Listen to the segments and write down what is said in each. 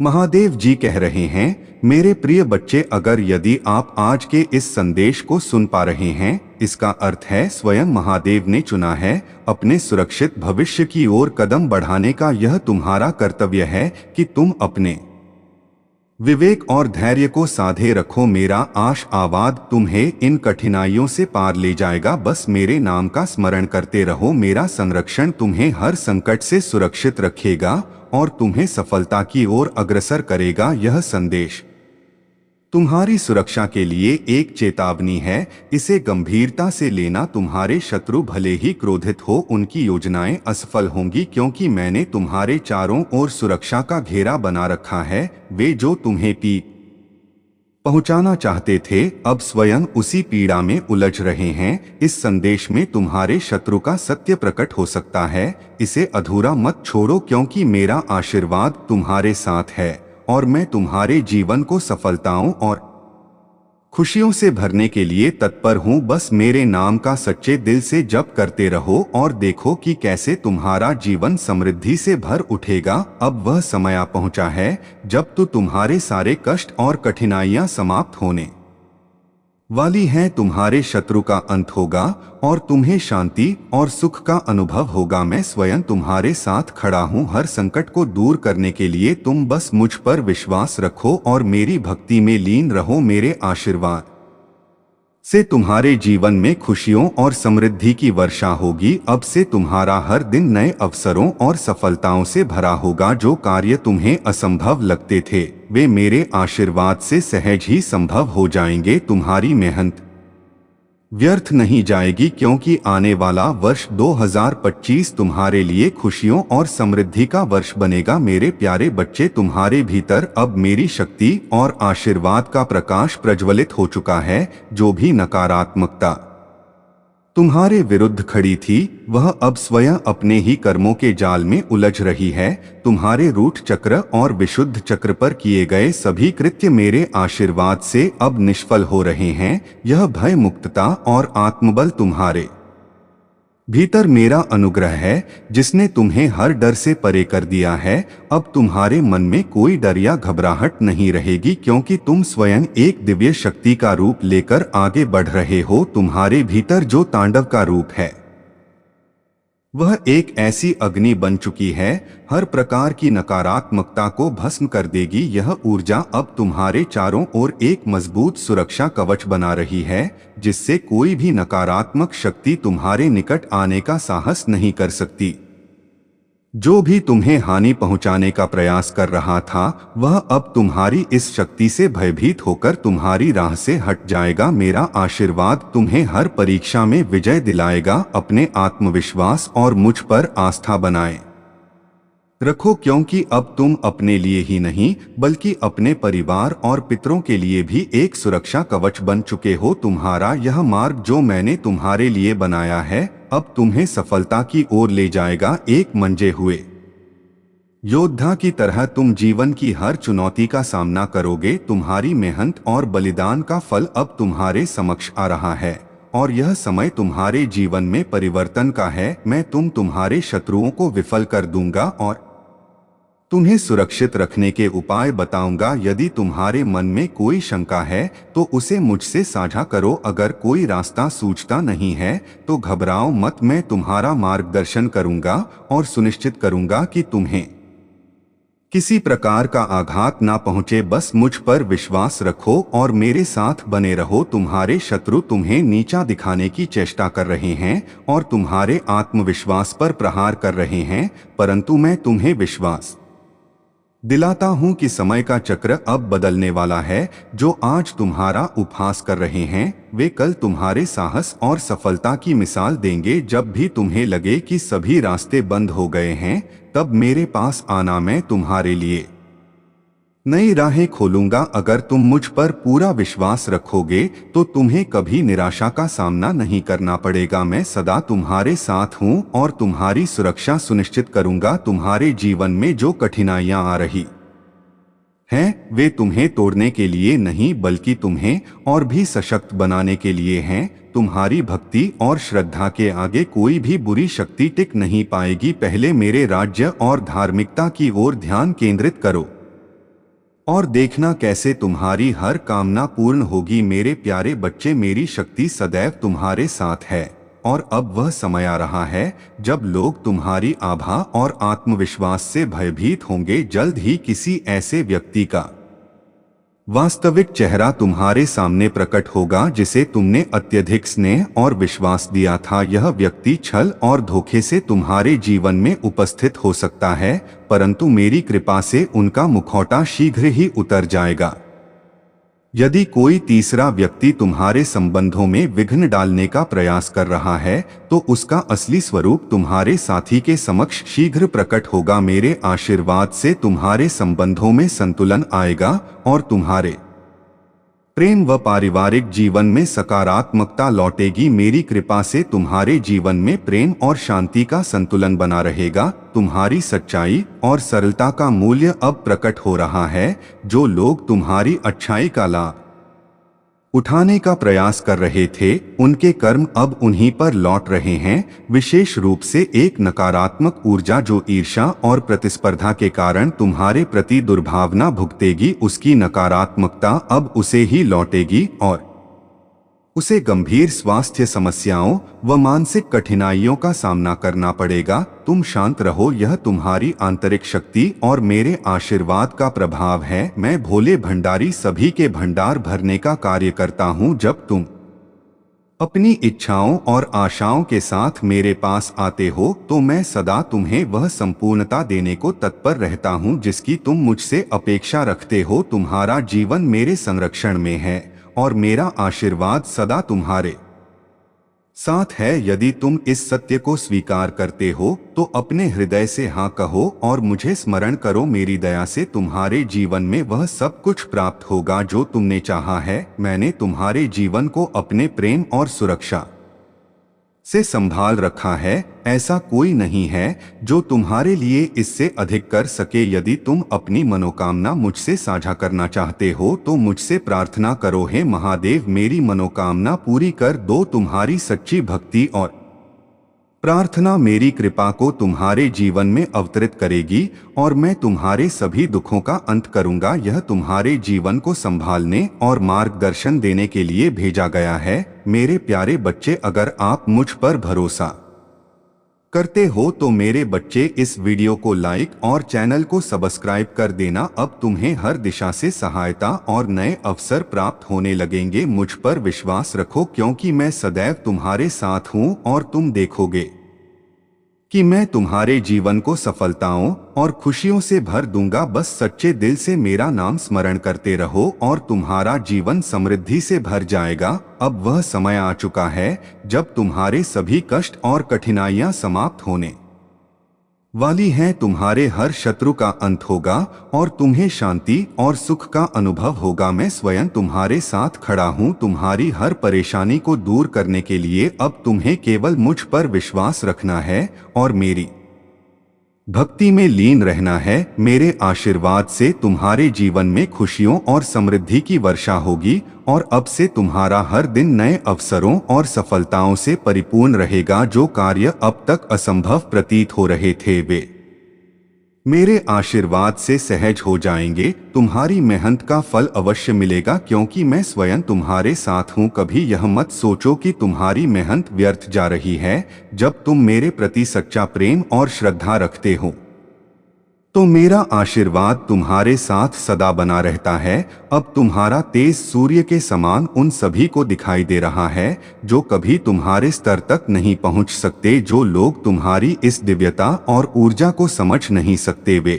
महादेव जी कह रहे हैं, मेरे प्रिय बच्चे, अगर यदि आप आज के इस संदेश को सुन पा रहे हैं, इसका अर्थ है स्वयं महादेव ने चुना है अपने सुरक्षित भविष्य की ओर कदम बढ़ाने का। यह तुम्हारा कर्तव्य है कि तुम अपने विवेक और धैर्य को साधे रखो। मेरा आशीर्वाद तुम्हें इन कठिनाइयों से पार ले जाएगा। बस मेरे नाम का स्मरण करते रहो। मेरा संरक्षण तुम्हें हर संकट से सुरक्षित रखेगा और तुम्हें सफलता की ओर अग्रसर करेगा। यह संदेश तुम्हारी सुरक्षा के लिए एक चेतावनी है। इसे गंभीरता से लेना। तुम्हारे शत्रु भले ही क्रोधित हो, उनकी योजनाएं असफल होंगी, क्योंकि मैंने तुम्हारे चारों ओर सुरक्षा का घेरा बना रखा है। वे जो तुम्हें पहुंचाना चाहते थे, अब स्वयं उसी पीड़ा में उलझ रहे हैं। इस संदेश में तुम्हारे शत्रु का सत्य प्रकट हो सकता है। इसे अधूरा मत छोड़ो, क्योंकि मेरा आशीर्वाद तुम्हारे साथ है और मैं तुम्हारे जीवन को सफलताओं और खुशियों से भरने के लिए तत्पर हूँ। बस मेरे नाम का सच्चे दिल से जप करते रहो और देखो कि कैसे तुम्हारा जीवन समृद्धि से भर उठेगा। अब वह समय आ पहुँचा है जब तुम्हारे सारे कष्ट और कठिनाइयाँ समाप्त होने वाली हैं। तुम्हारे शत्रु का अंत होगा और तुम्हें शांति और सुख का अनुभव होगा। मैं स्वयं तुम्हारे साथ खड़ा हूँ हर संकट को दूर करने के लिए। तुम बस मुझ पर विश्वास रखो और मेरी भक्ति में लीन रहो। मेरे आशीर्वाद से तुम्हारे जीवन में खुशियों और समृद्धि की वर्षा होगी। अब से तुम्हारा हर दिन नए अवसरों और सफलताओं से भरा होगा। जो कार्य तुम्हें असंभव लगते थे, वे मेरे आशीर्वाद से सहज ही संभव हो जाएंगे। तुम्हारी मेहनत व्यर्थ नहीं जाएगी, क्योंकि आने वाला वर्ष 2025 तुम्हारे लिए खुशियों और समृद्धि का वर्ष बनेगा। मेरे प्यारे बच्चे, तुम्हारे भीतर अब मेरी शक्ति और आशीर्वाद का प्रकाश प्रज्वलित हो चुका है। जो भी नकारात्मकता तुम्हारे विरुद्ध खड़ी थी, वह अब स्वयं अपने ही कर्मों के जाल में उलझ रही है। तुम्हारे रूट चक्र और विशुद्ध चक्र पर किए गए सभी कृत्य मेरे आशीर्वाद से अब निष्फल हो रहे हैं। यह भय मुक्तता और आत्मबल तुम्हारे भीतर मेरा अनुग्रह है, जिसने तुम्हें हर डर से परे कर दिया है। अब तुम्हारे मन में कोई डर या घबराहट नहीं रहेगी, क्योंकि तुम स्वयं एक दिव्य शक्ति का रूप लेकर आगे बढ़ रहे हो। तुम्हारे भीतर जो तांडव का रूप है, वह एक ऐसी अग्नि बन चुकी है, हर प्रकार की नकारात्मकता को भस्म कर देगी। यह ऊर्जा अब तुम्हारे चारों ओर एक मजबूत सुरक्षा कवच बना रही है, जिससे कोई भी नकारात्मक शक्ति तुम्हारे निकट आने का साहस नहीं कर सकती। जो भी तुम्हें हानि पहुंचाने का प्रयास कर रहा था, वह अब तुम्हारी इस शक्ति से भयभीत होकर तुम्हारी राह से हट जाएगा। मेरा आशीर्वाद तुम्हें हर परीक्षा में विजय दिलाएगा। अपने आत्मविश्वास और मुझ पर आस्था बनाए रखो, क्योंकि अब तुम अपने लिए ही नहीं, बल्कि अपने परिवार और पितरों के लिए भी एक सुरक्षा कवच बन चुके हो। तुम्हारा यह मार्ग जो मैंने तुम्हारे लिए बनाया है, अब तुम्हें सफलता की ओर ले जाएगा। एक मंजे हुए योद्धा की तरह तुम जीवन की हर चुनौती का सामना करोगे। तुम्हारी मेहनत और बलिदान का फल अब तुम्हारे समक्ष आ रहा है और यह समय तुम्हारे जीवन में परिवर्तन का है। मैं तुम्हारे शत्रुओं को विफल कर दूंगा और तुम्हें सुरक्षित रखने के उपाय बताऊंगा। यदि तुम्हारे मन में कोई शंका है तो उसे मुझसे साझा करो। अगर कोई रास्ता सूझता नहीं है तो घबराओ मत। मैं तुम्हारा मार्गदर्शन करूंगा और सुनिश्चित करूंगा कि तुम्हें किसी प्रकार का आघात ना पहुंचे। बस मुझ पर विश्वास रखो और मेरे साथ बने रहो। तुम्हारे शत्रु तुम्हें नीचा दिखाने की चेष्टा कर रहे हैं और तुम्हारे आत्मविश्वास पर प्रहार कर रहे हैं, परंतु मैं तुम्हें विश्वास दिलाता हूं कि समय का चक्र अब बदलने वाला है। जो आज तुम्हारा उपहास कर रहे हैं, वे कल तुम्हारे साहस और सफलता की मिसाल देंगे। जब भी तुम्हें लगे कि सभी रास्ते बंद हो गए हैं, तब मेरे पास आना। मैं तुम्हारे लिए नई राहें खोलूंगा। अगर तुम मुझ पर पूरा विश्वास रखोगे तो तुम्हें कभी निराशा का सामना नहीं करना पड़ेगा। मैं सदा तुम्हारे साथ हूं और तुम्हारी सुरक्षा सुनिश्चित करूंगा। तुम्हारे जीवन में जो कठिनाइयां आ रही हैं, वे तुम्हें तोड़ने के लिए नहीं, बल्कि तुम्हें और भी सशक्त बनाने के लिए हैं। तुम्हारी भक्ति और श्रद्धा के आगे कोई भी बुरी शक्ति टिक नहीं पाएगी। पहले मेरे राज्य और धार्मिकता की ओर ध्यान केंद्रित करो। और देखना कैसे तुम्हारी हर कामना पूर्ण होगी। मेरे प्यारे बच्चे, मेरी शक्ति सदैव तुम्हारे साथ है और अब वह समय आ रहा है जब लोग तुम्हारी आभा और आत्मविश्वास से भयभीत होंगे। जल्द ही किसी ऐसे व्यक्ति का वास्तविक चेहरा तुम्हारे सामने प्रकट होगा जिसे तुमने अत्यधिक स्नेह और विश्वास दिया था। यह व्यक्ति छल और धोखे से तुम्हारे जीवन में उपस्थित हो सकता है, परंतु मेरी कृपा से उनका मुखौटा शीघ्र ही उतर जाएगा। यदि कोई तीसरा व्यक्ति तुम्हारे संबंधों में विघ्न डालने का प्रयास कर रहा है, तो उसका असली स्वरूप तुम्हारे साथी के समक्ष शीघ्र प्रकट होगा। मेरे आशीर्वाद से तुम्हारे संबंधों में संतुलन आएगा और तुम्हारे प्रेम व पारिवारिक जीवन में सकारात्मकता लौटेगी। मेरी कृपा से तुम्हारे जीवन में प्रेम और शांति का संतुलन बना रहेगा। तुम्हारी सच्चाई और सरलता का मूल्य अब प्रकट हो रहा है। जो लोग तुम्हारी अच्छाई का लाभ उठाने का प्रयास कर रहे थे, उनके कर्म अब उन्हीं पर लौट रहे हैं। विशेष रूप से एक नकारात्मक ऊर्जा जो ईर्ष्या और प्रतिस्पर्धा के कारण तुम्हारे प्रति दुर्भावना भुगतेगी, उसकी नकारात्मकता अब उसे ही लौटेगी और उसे गंभीर स्वास्थ्य समस्याओं व मानसिक कठिनाइयों का सामना करना पड़ेगा। तुम शांत रहो, यह तुम्हारी आंतरिक शक्ति और मेरे आशीर्वाद का प्रभाव है। मैं भोले भंडारी सभी के भंडार भरने का कार्य करता हूँ। जब तुम अपनी इच्छाओं और आशाओं के साथ मेरे पास आते हो, तो मैं सदा तुम्हें वह संपूर्णता देने को तत्पर रहता हूँ जिसकी तुम मुझसे अपेक्षा रखते हो। तुम्हारा जीवन मेरे संरक्षण में है और मेरा आशीर्वाद सदा तुम्हारे साथ है। यदि तुम इस सत्य को स्वीकार करते हो तो अपने हृदय से हाँ कहो और मुझे स्मरण करो। मेरी दया से तुम्हारे जीवन में वह सब कुछ प्राप्त होगा जो तुमने चाहा है। मैंने तुम्हारे जीवन को अपने प्रेम और सुरक्षा से संभाल रखा है। ऐसा कोई नहीं है जो तुम्हारे लिए इससे अधिक कर सके। यदि तुम अपनी मनोकामना मुझसे साझा करना चाहते हो तो मुझसे प्रार्थना करो। हे महादेव, मेरी मनोकामना पूरी कर दो। तुम्हारी सच्ची भक्ति और प्रार्थना मेरी कृपा को तुम्हारे जीवन में अवतरित करेगी और मैं तुम्हारे सभी दुखों का अंत करूंगा। यह तुम्हारे जीवन को संभालने और मार्गदर्शन देने के लिए भेजा गया है। मेरे प्यारे बच्चे, अगर आप मुझ पर भरोसा करते हो तो मेरे बच्चे इस वीडियो को लाइक और चैनल को सब्सक्राइब कर देना। अब तुम्हें हर दिशा से सहायता और नए अवसर प्राप्त होने लगेंगे। मुझ पर विश्वास रखो, क्योंकि मैं सदैव तुम्हारे साथ हूँ और तुम देखोगे कि मैं तुम्हारे जीवन को सफलताओं और खुशियों से भर दूंगा। बस सच्चे दिल से मेरा नाम स्मरण करते रहो और तुम्हारा जीवन समृद्धि से भर जाएगा। अब वह समय आ चुका है जब तुम्हारे सभी कष्ट और कठिनाइयां समाप्त होने वाली हैं। तुम्हारे हर शत्रु का अंत होगा और तुम्हें शांति और सुख का अनुभव होगा। मैं स्वयं तुम्हारे साथ खड़ा हूँ तुम्हारी हर परेशानी को दूर करने के लिए। अब तुम्हें केवल मुझ पर विश्वास रखना है और मेरी भक्ति में लीन रहना है। मेरे आशीर्वाद से तुम्हारे जीवन में खुशियों और समृद्धि की वर्षा होगी और अब से तुम्हारा हर दिन नए अवसरों और सफलताओं से परिपूर्ण रहेगा। जो कार्य अब तक असंभव प्रतीत हो रहे थे, वे मेरे आशीर्वाद से सहज हो जाएंगे। तुम्हारी मेहनत का फल अवश्य मिलेगा, क्योंकि मैं स्वयं तुम्हारे साथ हूँ। कभी यह मत सोचो कि तुम्हारी मेहनत व्यर्थ जा रही है। जब तुम मेरे प्रति सच्चा प्रेम और श्रद्धा रखते हो तो मेरा आशीर्वाद तुम्हारे साथ सदा बना रहता है। अब तुम्हारा तेज सूर्य के समान उन सभी को दिखाई दे रहा है जो कभी तुम्हारे स्तर तक नहीं पहुंच सकते। जो लोग तुम्हारी इस दिव्यता और ऊर्जा को समझ नहीं सकते, वे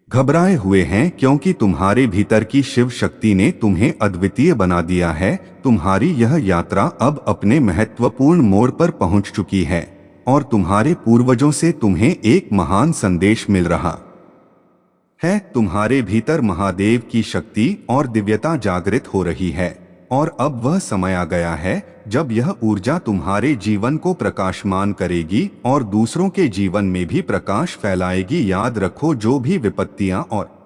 घबराए हुए हैं, क्योंकि तुम्हारे भीतर की शिव शक्ति ने तुम्हें अद्वितीय बना दिया है। तुम्हारी यह यात्रा अब अपने महत्वपूर्ण मोड़ पर पहुंच चुकी है और तुम्हारे पूर्वजों से तुम्हें एक महान संदेश मिल रहा है। तुम्हारे भीतर महादेव की शक्ति और दिव्यता जागृत हो रही है और अब वह समय आ गया है जब यह ऊर्जा तुम्हारे जीवन को प्रकाशमान करेगी और दूसरों के जीवन में भी प्रकाश फैलाएगी। याद रखो, जो भी विपत्तियां और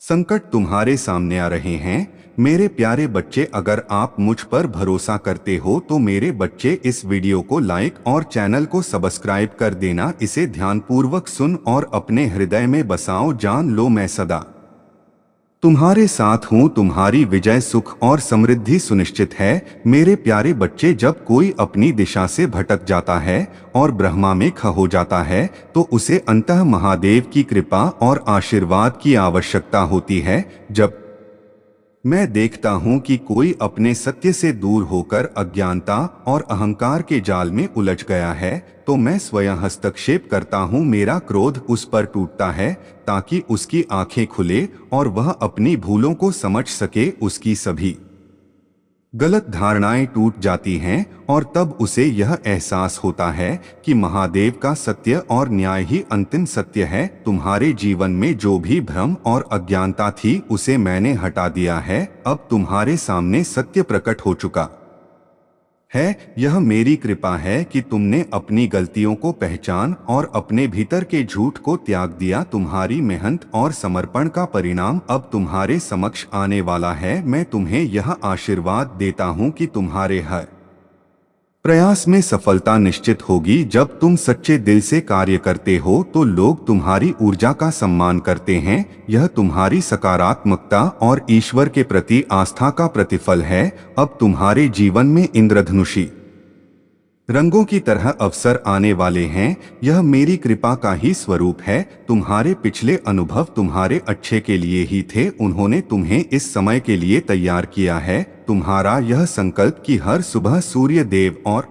संकट तुम्हारे सामने आ रहे हैं, मेरे प्यारे बच्चे, अगर आप मुझ पर भरोसा करते हो तो मेरे बच्चे इस वीडियो को लाइक और चैनल को सब्सक्राइब कर देना। इसे ध्यानपूर्वक सुन और अपने हृदय में बसाओ। जान लो, मैं सदा तुम्हारे साथ हूँ, तुम्हारी विजय, सुख और समृद्धि सुनिश्चित है। मेरे प्यारे बच्चे, जब कोई अपनी दिशा से भटक जाता है और ब्रह्मा में ख हो जाता है तो उसे अंततः महादेव की कृपा और आशीर्वाद की आवश्यकता होती है। जब मैं देखता हूँ कि कोई अपने सत्य से दूर होकर अज्ञानता और अहंकार के जाल में उलझ गया है तो मैं स्वयं हस्तक्षेप करता हूँ। मेरा क्रोध उस पर टूटता है ताकि उसकी आंखें खुले और वह अपनी भूलों को समझ सके। उसकी सभी गलत धारणाएं टूट जाती हैं और तब उसे यह एहसास होता है कि महादेव का सत्य और न्याय ही अंतिम सत्य है। तुम्हारे जीवन में जो भी भ्रम और अज्ञानता थी उसे मैंने हटा दिया है। अब तुम्हारे सामने सत्य प्रकट हो चुका है। यह मेरी कृपा है कि तुमने अपनी गलतियों को पहचान और अपने भीतर के झूठ को त्याग दिया। तुम्हारी मेहनत और समर्पण का परिणाम अब तुम्हारे समक्ष आने वाला है। मैं तुम्हें यह आशीर्वाद देता हूँ कि तुम्हारे हर प्रयास में सफलता निश्चित होगी। जब तुम सच्चे दिल से कार्य करते हो तो लोग तुम्हारी ऊर्जा का सम्मान करते हैं। यह तुम्हारी सकारात्मकता और ईश्वर के प्रति आस्था का प्रतिफल है। अब तुम्हारे जीवन में इंद्रधनुषी रंगों की तरह अवसर आने वाले हैं। यह मेरी कृपा का ही स्वरूप है। तुम्हारे पिछले अनुभव तुम्हारे अच्छे के लिए ही थे। उन्होंने तुम्हें इस समय के लिए तैयार किया है। तुम्हारा यह संकल्प कि हर सुबह सूर्य देव और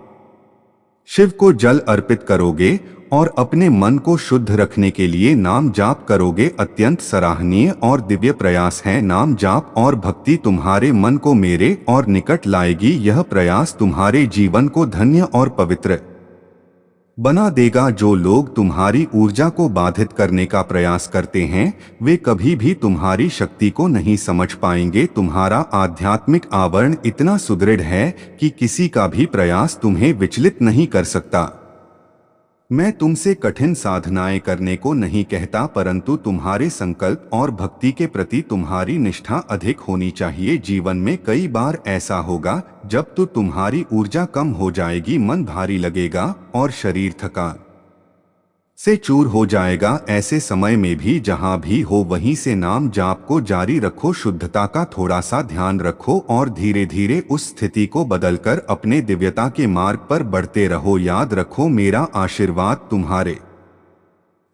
शिव को जल अर्पित करोगे और अपने मन को शुद्ध रखने के लिए नाम जाप करोगे अत्यंत सराहनीय और दिव्य प्रयास है। नाम जाप और भक्ति तुम्हारे मन को मेरे और निकट लाएगी। यह प्रयास तुम्हारे जीवन को धन्य और पवित्र बना देगा। जो लोग तुम्हारी ऊर्जा को बाधित करने का प्रयास करते हैं वे कभी भी तुम्हारी शक्ति को नहीं समझ पाएंगे। तुम्हारा आध्यात्मिक आवरण इतना सुदृढ़ है कि किसी का भी प्रयास तुम्हें विचलित नहीं कर सकता। मैं तुमसे कठिन साधनाएं करने को नहीं कहता, परंतु तुम्हारे संकल्प और भक्ति के प्रति तुम्हारी निष्ठा अधिक होनी चाहिए। जीवन में कई बार ऐसा होगा जब तुम्हारी ऊर्जा कम हो जाएगी, मन भारी लगेगा और शरीर थकान से चूर हो जाएगा। ऐसे समय में भी जहां भी हो वहीं से नाम जाप को जारी रखो। शुद्धता का थोड़ा सा ध्यान रखो और धीरे धीरे उस स्थिति को बदलकर अपने दिव्यता के मार्ग पर बढ़ते रहो। याद रखो, मेरा आशीर्वाद तुम्हारे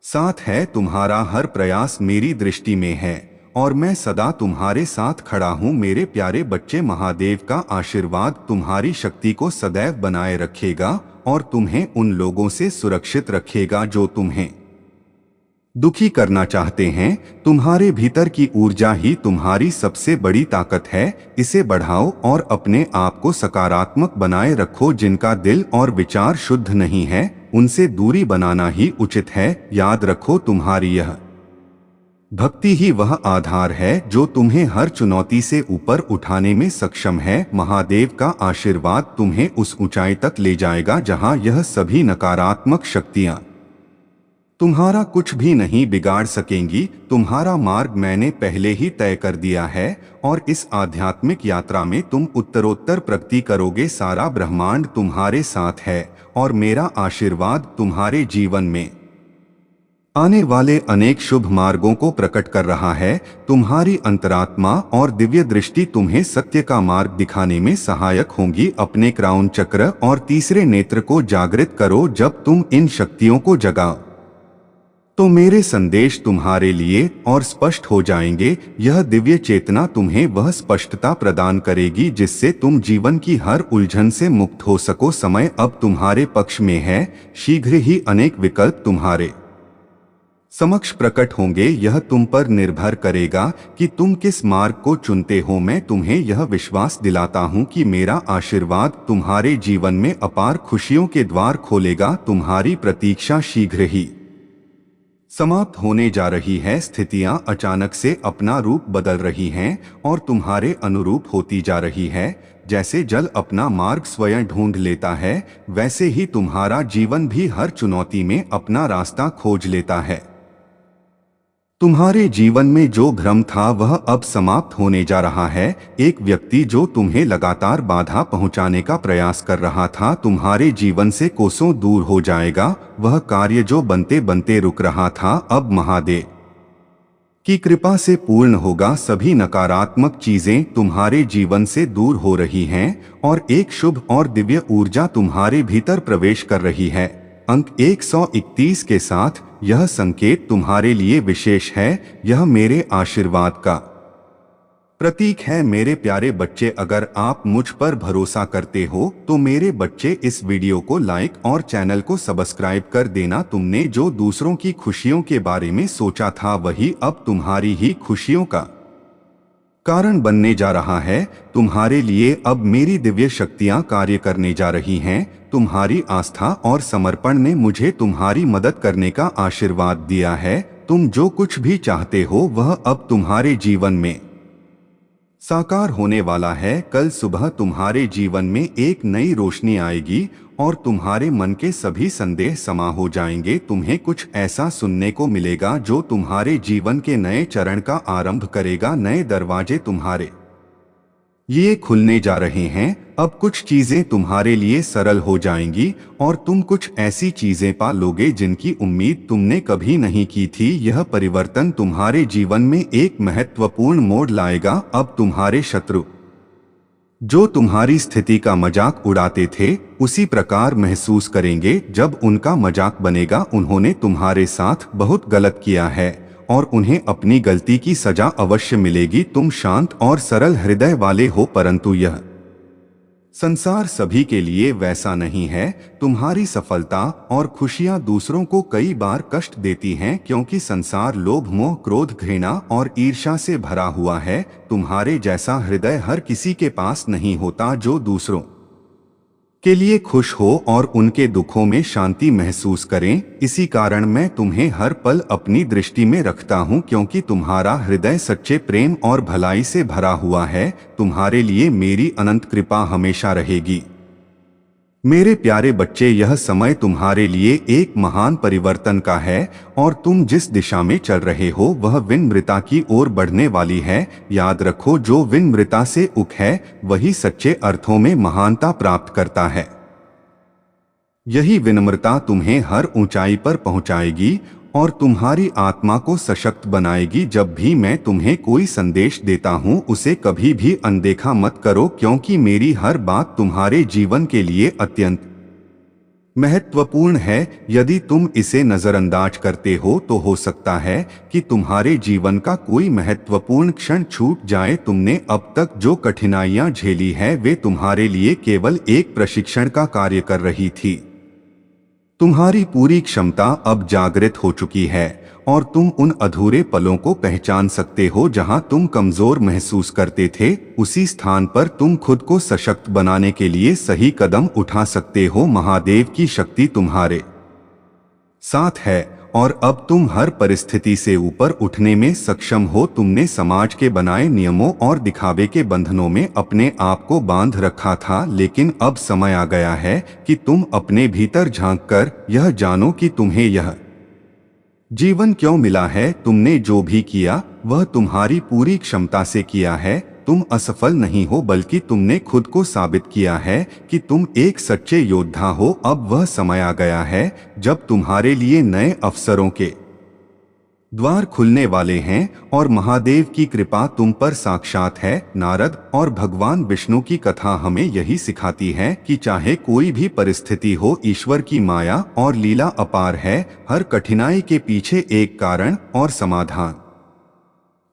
साथ है। तुम्हारा हर प्रयास मेरी दृष्टि में है और मैं सदा तुम्हारे साथ खड़ा हूँ। मेरे प्यारे बच्चे, महादेव का आशीर्वाद तुम्हारी शक्ति को सदैव बनाए रखेगा और तुम्हें उन लोगों से सुरक्षित रखेगा जो तुम्हें दुखी करना चाहते हैं। तुम्हारे भीतर की ऊर्जा ही तुम्हारी सबसे बड़ी ताकत है। इसे बढ़ाओ और अपने आप को सकारात्मक बनाए रखो। जिनका दिल और विचार शुद्ध नहीं है उनसे दूरी बनाना ही उचित है। याद रखो, तुम्हारी यह भक्ति ही वह आधार है जो तुम्हें हर चुनौती से ऊपर उठाने में सक्षम है। महादेव का आशीर्वाद तुम्हें उस ऊंचाई तक ले जाएगा जहां यह सभी नकारात्मक शक्तियां तुम्हारा कुछ भी नहीं बिगाड़ सकेंगी। तुम्हारा मार्ग मैंने पहले ही तय कर दिया है और इस आध्यात्मिक यात्रा में तुम उत्तरोत्तर प्रगति करोगे। सारा ब्रह्मांड तुम्हारे साथ है और मेरा आशीर्वाद तुम्हारे जीवन में आने वाले अनेक शुभ मार्गों को प्रकट कर रहा है। तुम्हारी अंतरात्मा और दिव्य दृष्टि तुम्हें सत्य का मार्ग दिखाने में सहायक होंगी। अपने क्राउन चक्र और तीसरे नेत्र को जागृत करो। जब तुम इन शक्तियों को जगाओ तो मेरे संदेश तुम्हारे लिए और स्पष्ट हो जाएंगे। यह दिव्य चेतना तुम्हें वह स्पष्टता प्रदान करेगी जिससे तुम जीवन की हर उलझन से मुक्त हो सको। समय अब तुम्हारे पक्ष में है। शीघ्र ही अनेक विकल्प तुम्हारे समक्ष प्रकट होंगे। यह तुम पर निर्भर करेगा कि तुम किस मार्ग को चुनते हो। मैं तुम्हें यह विश्वास दिलाता हूँ कि मेरा आशीर्वाद तुम्हारे जीवन में अपार खुशियों के द्वार खोलेगा। तुम्हारी प्रतीक्षा शीघ्र ही समाप्त होने जा रही है। स्थितियां अचानक से अपना रूप बदल रही हैं और तुम्हारे अनुरूप होती जा रही है। जैसे जल अपना मार्ग स्वयं ढूंढ लेता है वैसे ही तुम्हारा जीवन भी हर चुनौती में अपना रास्ता खोज लेता है। तुम्हारे जीवन में जो भ्रम था वह अब समाप्त होने जा रहा है। एक व्यक्ति जो तुम्हें लगातार बाधा पहुंचाने का प्रयास कर रहा था तुम्हारे जीवन से कोसों दूर हो जाएगा। वह कार्य जो बनते बनते रुक रहा था अब महादेव की कृपा से पूर्ण होगा। सभी नकारात्मक चीजें तुम्हारे जीवन से दूर हो रही हैं और एक शुभ और दिव्य ऊर्जा तुम्हारे भीतर प्रवेश कर रही है। अंक 131 के साथ यह संकेत तुम्हारे लिए विशेष है। यह मेरे आशीर्वाद का प्रतीक है। मेरे प्यारे बच्चे, अगर आप मुझ पर भरोसा करते हो तो मेरे बच्चे इस वीडियो को लाइक और चैनल को सब्सक्राइब कर देना। तुमने जो दूसरों की खुशियों के बारे में सोचा था वही अब तुम्हारी ही खुशियों का कारण बनने जा रहा है। तुम्हारे लिए अब मेरी दिव्य शक्तियां कार्य करने जा रही हैं। तुम्हारी आस्था और समर्पण ने मुझे तुम्हारी मदद करने का आशीर्वाद दिया है। तुम जो कुछ भी चाहते हो वह अब तुम्हारे जीवन में साकार होने वाला है। कल सुबह तुम्हारे जीवन में एक नई रोशनी आएगी और तुम्हारे मन के सभी संदेह समा हो जाएंगे। तुम्हें कुछ ऐसा सुनने को मिलेगा जो तुम्हारे जीवन के नए चरण का आरंभ करेगा। नए दरवाजे तुम्हारे ये खुलने जा रहे हैं। अब कुछ चीजें तुम्हारे लिए सरल हो जाएंगी और तुम कुछ ऐसी चीजें पा लोगे जिनकी उम्मीद तुमने कभी नहीं की थी। यह परिवर्तन तुम्हारे जीवन में एक महत्वपूर्ण मोड़ लाएगा। अब तुम्हारे शत्रु जो तुम्हारी स्थिति का मजाक उड़ाते थे उसी प्रकार महसूस करेंगे जब उनका मजाक बनेगा। उन्होंने तुम्हारे साथ बहुत गलत किया है और उन्हें अपनी गलती की सजा अवश्य मिलेगी। तुम शांत और सरल हृदय वाले हो, परंतु यह संसार सभी के लिए वैसा नहीं है। तुम्हारी सफलता और खुशियां दूसरों को कई बार कष्ट देती हैं क्योंकि संसार लोभ, मोह, क्रोध, घृणा और ईर्ष्या से भरा हुआ है। तुम्हारे जैसा हृदय हर किसी के पास नहीं होता जो दूसरों के लिए खुश हो और उनके दुखों में शांति महसूस करें। इसी कारण मैं तुम्हें हर पल अपनी दृष्टि में रखता हूँ क्योंकि तुम्हारा हृदय सच्चे प्रेम और भलाई से भरा हुआ है। तुम्हारे लिए मेरी अनंत कृपा हमेशा रहेगी। मेरे प्यारे बच्चे, यह समय तुम्हारे लिए एक महान परिवर्तन का है और तुम जिस दिशा में चल रहे हो वह विनम्रता की ओर बढ़ने वाली है। याद रखो, जो विनम्रता से उक है वही सच्चे अर्थों में महानता प्राप्त करता है। यही विनम्रता तुम्हें हर ऊंचाई पर पहुंचाएगी और तुम्हारी आत्मा को सशक्त बनाएगी। जब भी मैं तुम्हें कोई संदेश देता हूं उसे कभी भी अनदेखा मत करो क्योंकि मेरी हर बात तुम्हारे जीवन के लिए अत्यंत महत्वपूर्ण है। यदि तुम इसे नजरअंदाज करते हो तो हो सकता है कि तुम्हारे जीवन का कोई महत्वपूर्ण क्षण छूट जाए। तुमने अब तक जो कठिनाइयां झेली है वे तुम्हारे लिए केवल एक प्रशिक्षण का कार्य कर रही थी। तुम्हारी पूरी क्षमता अब जागृत हो चुकी है और तुम उन अधूरे पलों को पहचान सकते हो जहां तुम कमजोर महसूस करते थे। उसी स्थान पर तुम खुद को सशक्त बनाने के लिए सही कदम उठा सकते हो। महादेव की शक्ति तुम्हारे साथ है और अब तुम हर परिस्थिति से ऊपर उठने में सक्षम हो। तुमने समाज के बनाए नियमों और दिखावे के बंधनों में अपने आप को बांध रखा था, लेकिन अब समय आ गया है कि तुम अपने भीतर झांककर यह जानो कि तुम्हें यह जीवन क्यों मिला है। तुमने जो भी किया वह तुम्हारी पूरी क्षमता से किया है। तुम असफल नहीं हो बल्कि तुमने खुद को साबित किया है कि तुम एक सच्चे योद्धा हो। अब वह समय आ गया है जब तुम्हारे लिए नए अवसरों के द्वार खुलने वाले हैं और महादेव की कृपा तुम पर साक्षात है। नारद और भगवान विष्णु की कथा हमें यही सिखाती है कि चाहे कोई भी परिस्थिति हो, ईश्वर की माया और लीला अपार है। हर कठिनाई के पीछे एक कारण और समाधान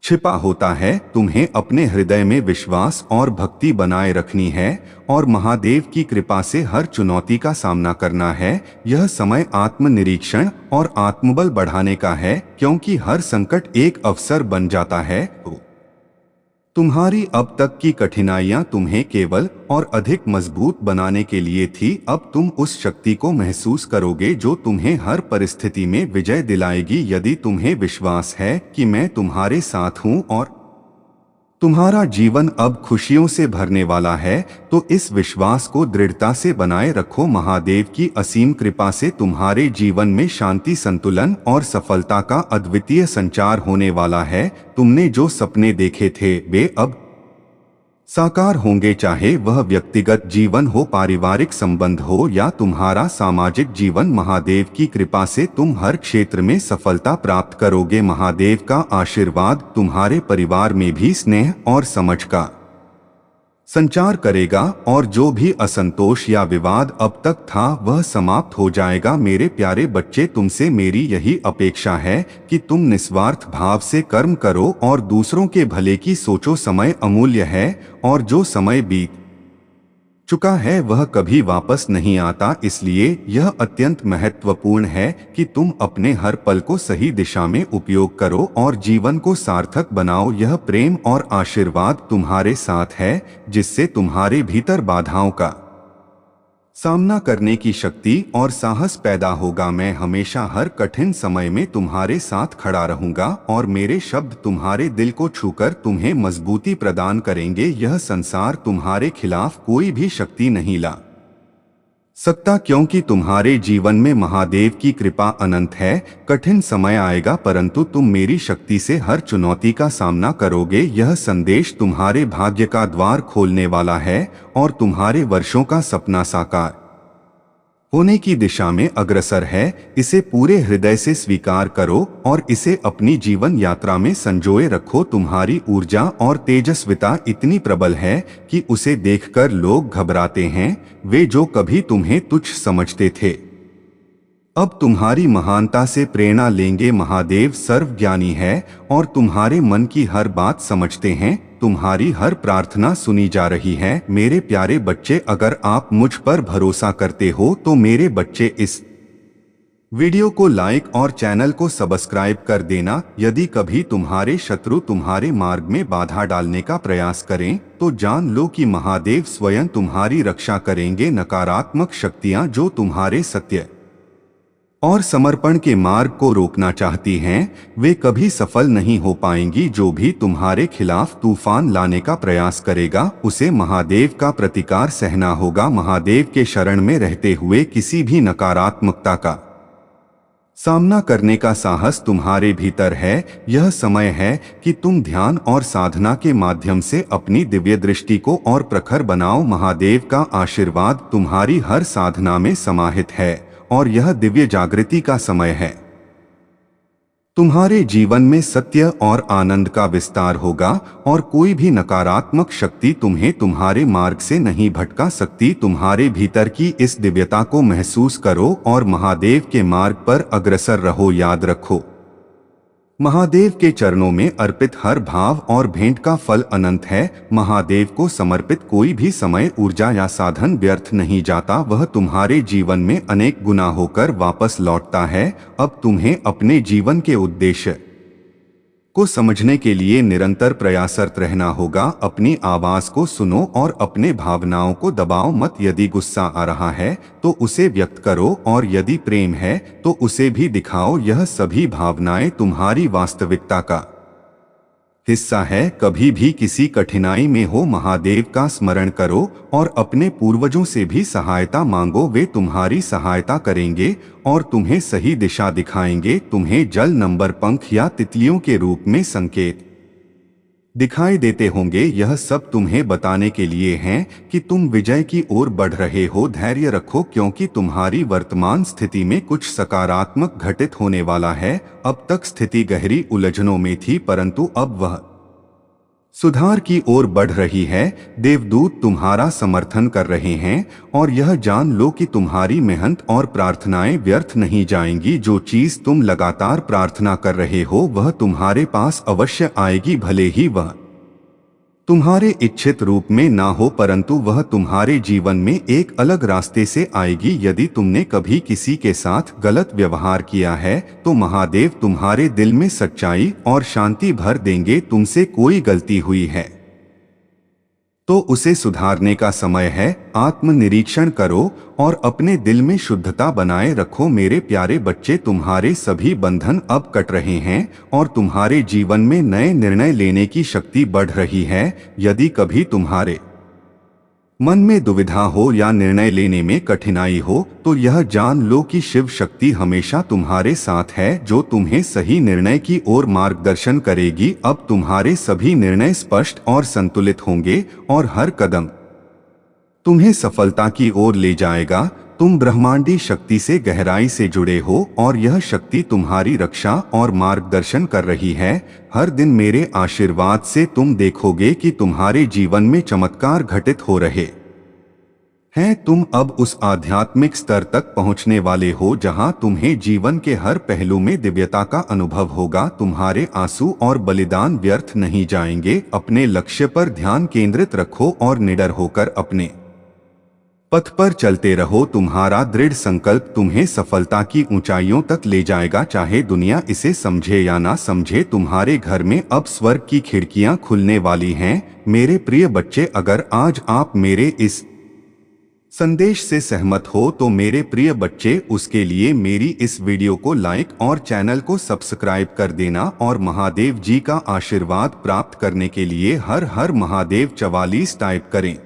छिपा होता है। तुम्हें अपने हृदय में विश्वास और भक्ति बनाए रखनी है और महादेव की कृपा से हर चुनौती का सामना करना है। यह समय आत्मनिरीक्षण और आत्मबल बढ़ाने का है क्योंकि हर संकट एक अवसर बन जाता है। तुम्हारी अब तक की कठिनाइयां तुम्हें केवल और अधिक मजबूत बनाने के लिए थी। अब तुम उस शक्ति को महसूस करोगे जो तुम्हें हर परिस्थिति में विजय दिलाएगी। यदि तुम्हें विश्वास है कि मैं तुम्हारे साथ हूं और तुम्हारा जीवन अब खुशियों से भरने वाला है, तो इस विश्वास को दृढ़ता से बनाए रखो। महादेव की असीम कृपा से तुम्हारे जीवन में शांति, संतुलन और सफलता का अद्वितीय संचार होने वाला है। तुमने जो सपने देखे थे वे अब साकार होंगे, चाहे वह व्यक्तिगत जीवन हो, पारिवारिक संबंध हो या तुम्हारा सामाजिक जीवन। महादेव की कृपा से तुम हर क्षेत्र में सफलता प्राप्त करोगे। महादेव का आशीर्वाद तुम्हारे परिवार में भी स्नेह और समझ का संचार करेगा और जो भी असंतोष या विवाद अब तक था वह समाप्त हो जाएगा। मेरे प्यारे बच्चे, तुमसे मेरी यही अपेक्षा है कि तुम निस्वार्थ भाव से कर्म करो और दूसरों के भले की सोचो। समय अमूल्य है और जो समय बीत चुका है वह कभी वापस नहीं आता, इसलिए यह अत्यंत महत्वपूर्ण है कि तुम अपने हर पल को सही दिशा में उपयोग करो और जीवन को सार्थक बनाओ। यह प्रेम और आशीर्वाद तुम्हारे साथ है जिससे तुम्हारे भीतर बाधाओं का सामना करने की शक्ति और साहस पैदा होगा। मैं हमेशा हर कठिन समय में तुम्हारे साथ खड़ा रहूंगा और मेरे शब्द तुम्हारे दिल को छूकर तुम्हें मजबूती प्रदान करेंगे। यह संसार तुम्हारे खिलाफ कोई भी शक्ति नहीं ला सकता, क्योंकि तुम्हारे जीवन में महादेव की कृपा अनंत है। कठिन समय आएगा परंतु तुम मेरी शक्ति से हर चुनौती का सामना करोगे। यह संदेश तुम्हारे भाग्य का द्वार खोलने वाला है और तुम्हारे वर्षों का सपना साकार होने की दिशा में अग्रसर है। इसे पूरे हृदय से स्वीकार करो और इसे अपनी जीवन यात्रा में संजोए रखो। तुम्हारी ऊर्जा और तेजस्विता इतनी प्रबल है कि उसे देखकर लोग घबराते हैं। वे जो कभी तुम्हें तुच्छ समझते थे अब तुम्हारी महानता से प्रेरणा लेंगे। महादेव सर्वज्ञानी है और तुम्हारे मन की हर बात समझते हैं। तुम्हारी हर प्रार्थना सुनी जा रही है। मेरे प्यारे बच्चे, अगर आप मुझ पर भरोसा करते हो तो मेरे बच्चे इस वीडियो को लाइक और चैनल को सब्सक्राइब कर देना। यदि कभी तुम्हारे शत्रु तुम्हारे मार्ग में बाधा डालने का प्रयास करें तो जान लो कि महादेव स्वयं तुम्हारी रक्षा करेंगे। नकारात्मक शक्तियां जो तुम्हारे सत्य और समर्पण के मार्ग को रोकना चाहती हैं वे कभी सफल नहीं हो पाएंगी। जो भी तुम्हारे खिलाफ तूफान लाने का प्रयास करेगा उसे महादेव का प्रतिकार सहना होगा। महादेव के शरण में रहते हुए किसी भी नकारात्मकता का सामना करने का साहस तुम्हारे भीतर है। यह समय है कि तुम ध्यान और साधना के माध्यम से अपनी दिव्य दृष्टि को और प्रखर बनाओ। महादेव का आशीर्वाद तुम्हारी हर साधना में समाहित है और यह दिव्य जागृति का समय है। तुम्हारे जीवन में सत्य और आनंद का विस्तार होगा और कोई भी नकारात्मक शक्ति तुम्हें तुम्हारे मार्ग से नहीं भटका सकती। तुम्हारे भीतर की इस दिव्यता को महसूस करो और महादेव के मार्ग पर अग्रसर रहो। याद रखो, महादेव के चरणों में अर्पित हर भाव और भेंट का फल अनंत है। महादेव को समर्पित कोई भी समय, ऊर्जा या साधन व्यर्थ नहीं जाता। वह तुम्हारे जीवन में अनेक गुना होकर वापस लौटता है। अब तुम्हें अपने जीवन के उद्देश्य को समझने के लिए निरंतर प्रयासरत रहना होगा। अपनी आवाज को सुनो और अपने भावनाओं को दबाओ मत। यदि गुस्सा आ रहा है तो उसे व्यक्त करो और यदि प्रेम है तो उसे भी दिखाओ। यह सभी भावनाएं तुम्हारी वास्तविकता का हिस्सा है। कभी भी किसी कठिनाई में हो महादेव का स्मरण करो और अपने पूर्वजों से भी सहायता मांगो। वे तुम्हारी सहायता करेंगे और तुम्हें सही दिशा दिखाएंगे। तुम्हें जल, नंबर, पंख या तितलियों के रूप में संकेत दिखाई देते होंगे। यह सब तुम्हें बताने के लिए हैं कि तुम विजय की ओर बढ़ रहे हो। धैर्य रखो क्योंकि तुम्हारी वर्तमान स्थिति में कुछ सकारात्मक घटित होने वाला है। अब तक स्थिति गहरी उलझनों में थी परंतु अब वह सुधार की ओर बढ़ रही है। देवदूत तुम्हारा समर्थन कर रहे हैं और यह जान लो कि तुम्हारी मेहनत और प्रार्थनाएं व्यर्थ नहीं जाएंगी। जो चीज तुम लगातार प्रार्थना कर रहे हो वह तुम्हारे पास अवश्य आएगी। भले ही वह तुम्हारे इच्छित रूप में ना हो परंतु वह तुम्हारे जीवन में एक अलग रास्ते से आएगी। यदि तुमने कभी किसी के साथ गलत व्यवहार किया है तो महादेव तुम्हारे दिल में सच्चाई और शांति भर देंगे। तुमसे कोई गलती हुई है तो उसे सुधारने का समय है। आत्मनिरीक्षण करो और अपने दिल में शुद्धता बनाए रखो। मेरे प्यारे बच्चे, तुम्हारे सभी बंधन अब कट रहे हैं और तुम्हारे जीवन में नए निर्णय लेने की शक्ति बढ़ रही है। यदि कभी तुम्हारे मन में दुविधा हो या निर्णय लेने में कठिनाई हो तो यह जान लो कि शिव शक्ति हमेशा तुम्हारे साथ है, जो तुम्हें सही निर्णय की ओर मार्गदर्शन करेगी। अब तुम्हारे सभी निर्णय स्पष्ट और संतुलित होंगे और हर कदम तुम्हें सफलता की ओर ले जाएगा। तुम ब्रह्मांडी शक्ति से गहराई से जुड़े हो और यह शक्ति तुम्हारी रक्षा और मार्गदर्शन कर रही है। हर दिन मेरे आशीर्वाद से तुम देखोगे कि तुम्हारे जीवन में चमत्कार घटित हो रहे हैं। तुम अब उस आध्यात्मिक स्तर तक पहुंचने वाले हो जहां तुम्हें जीवन के हर पहलू में दिव्यता का अनुभव होगा। तुम्हारे आंसू और बलिदान व्यर्थ नहीं जाएंगे। अपने लक्ष्य पर ध्यान केंद्रित रखो और निडर होकर अपने पथ पर चलते रहो। तुम्हारा दृढ़ संकल्प तुम्हें सफलता की ऊंचाइयों तक ले जाएगा, चाहे दुनिया इसे समझे या ना समझे। तुम्हारे घर में अब स्वर्ग की खिड़कियां खुलने वाली हैं। मेरे प्रिय बच्चे, अगर आज आप मेरे इस संदेश से सहमत हो तो मेरे प्रिय बच्चे, उसके लिए मेरी इस वीडियो को लाइक और चैनल को सब्सक्राइब कर देना और महादेव जी का आशीर्वाद प्राप्त करने के लिए हर हर महादेव 44 टाइप करें।